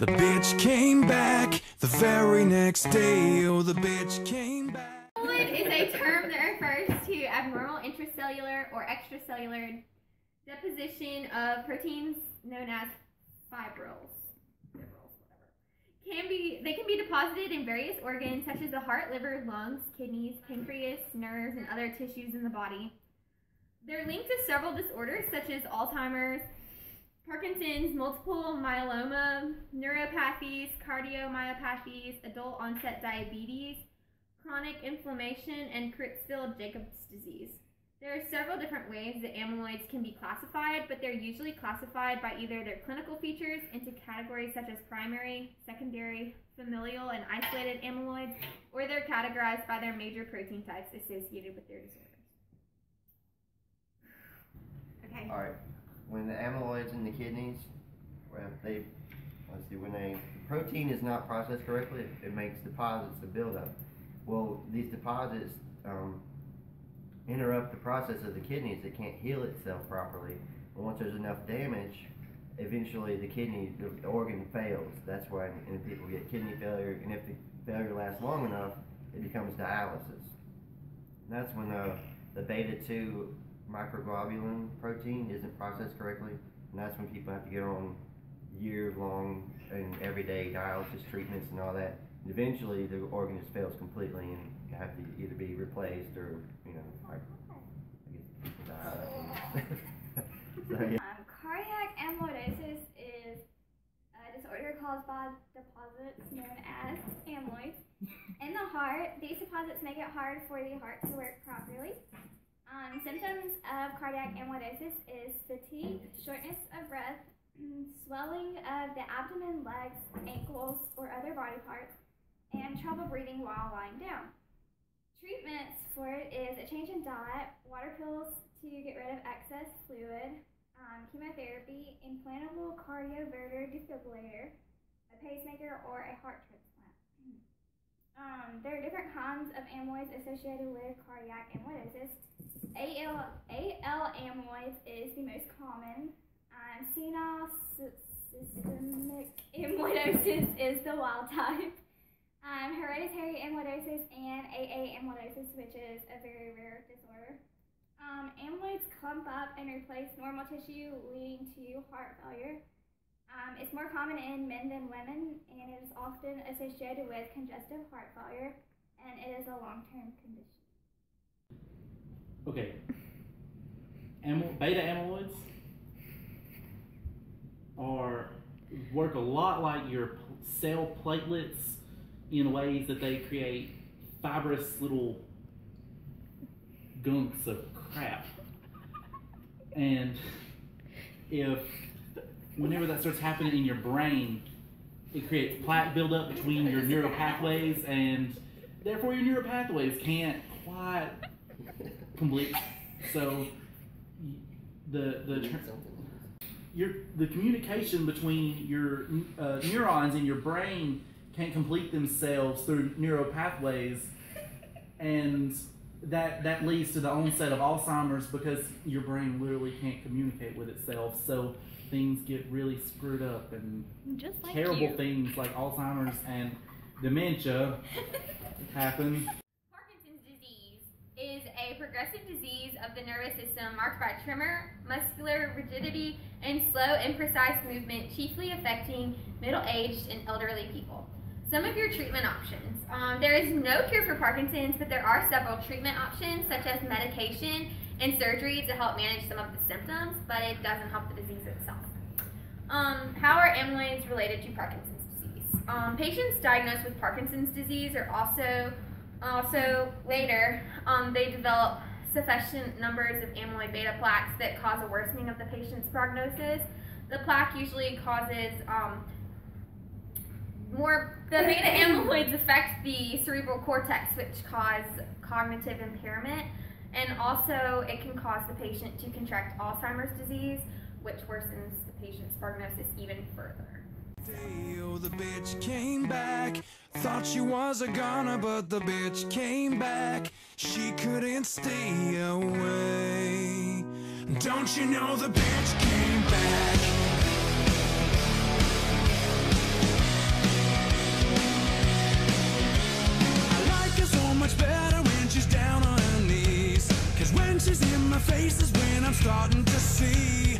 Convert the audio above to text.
The bitch came back the very next day. Oh, the bitch came back. Amyloid is a term that refers to abnormal intracellular or extracellular deposition of proteins known as fibrils. They can be deposited in various organs such as the heart, liver, lungs, kidneys, pancreas, nerves, and other tissues in the body. They're linked to several disorders such as Alzheimer's, Parkinson's, multiple myeloma, neuropathies, cardiomyopathies, adult onset diabetes, chronic inflammation, and Creutzfeldt-Jacobs disease. There are several different ways that amyloids can be classified, but they're usually classified by either their clinical features into categories such as primary, secondary, familial, and isolated amyloids, or they're categorized by their major protein types associated with their disorders. Okay. All right. When the amyloids in the kidneys, when the protein is not processed correctly, it makes deposits of buildup. Well, these deposits interrupt the process of the kidneys. It can't heal itself properly. And once there's enough damage, eventually the organ fails. That's why people get kidney failure, and if the failure lasts long enough, it becomes dialysis. And that's when the beta-2 microglobulin protein isn't processed correctly, and that's when people have to get on year-long and everyday dialysis treatments and all that. And eventually, the organ just fails completely and have to either be replaced or, like, I guess die. So, yeah. Cardiac amyloidosis is a disorder caused by deposits known as amyloids in the heart. These deposits make it hard for the heart to work properly. Symptoms of cardiac amyloidosis is fatigue, shortness of breath, swelling of the abdomen, legs, ankles, or other body parts, and trouble breathing while lying down. Treatments for it is a change in diet, water pills to get rid of excess fluid, chemotherapy, implantable cardioverter defibrillator, a pacemaker, or a heart transplant. There are different kinds of amyloids associated with cardiac amyloidosis. AL amyloids is the most common. Senile systemic amyloidosis is the wild type. Hereditary amyloidosis and AA amyloidosis, which is a very rare disorder. Amyloids clump up and replace normal tissue, leading to heart failure. It's more common in men than women, and it is often associated with congestive heart failure, and it is a long-term condition. Okay. Beta amyloids work a lot like your cell platelets in ways that they create fibrous little gunks of crap. And whenever that starts happening in your brain, it creates plaque buildup between your neural pathways, and therefore your neural pathways can't quite complete. So the communication between your neurons in your brain can't complete themselves through neural pathways, and that leads to the onset of Alzheimer's because your brain literally can't communicate with itself. So things get really screwed up, and just like terrible things like Alzheimer's and dementia happen. Parkinson's disease is a progressive disease of the nervous system marked by tremor, muscular rigidity, and slow, imprecise movement, chiefly affecting middle-aged and elderly people. Some of your treatment options. There is no cure for Parkinson's, but there are several treatment options such as medication and surgery to help manage some of the symptoms, but it doesn't help the disease itself. How are amyloids related to Parkinson's disease? Patients diagnosed with Parkinson's disease are also later, they develop sufficient numbers of amyloid beta plaques that cause a worsening of the patient's prognosis. The plaque usually causes the beta amyloids affect the cerebral cortex, which cause cognitive impairment, and also it can cause the patient to contract Alzheimer's disease, which worsens the patient's prognosis even further. Oh, the bitch came back. Thought she was a goner, but the bitch came back. She couldn't stay away. Don't you know the bitch came back? punches in my face is when I'm starting to see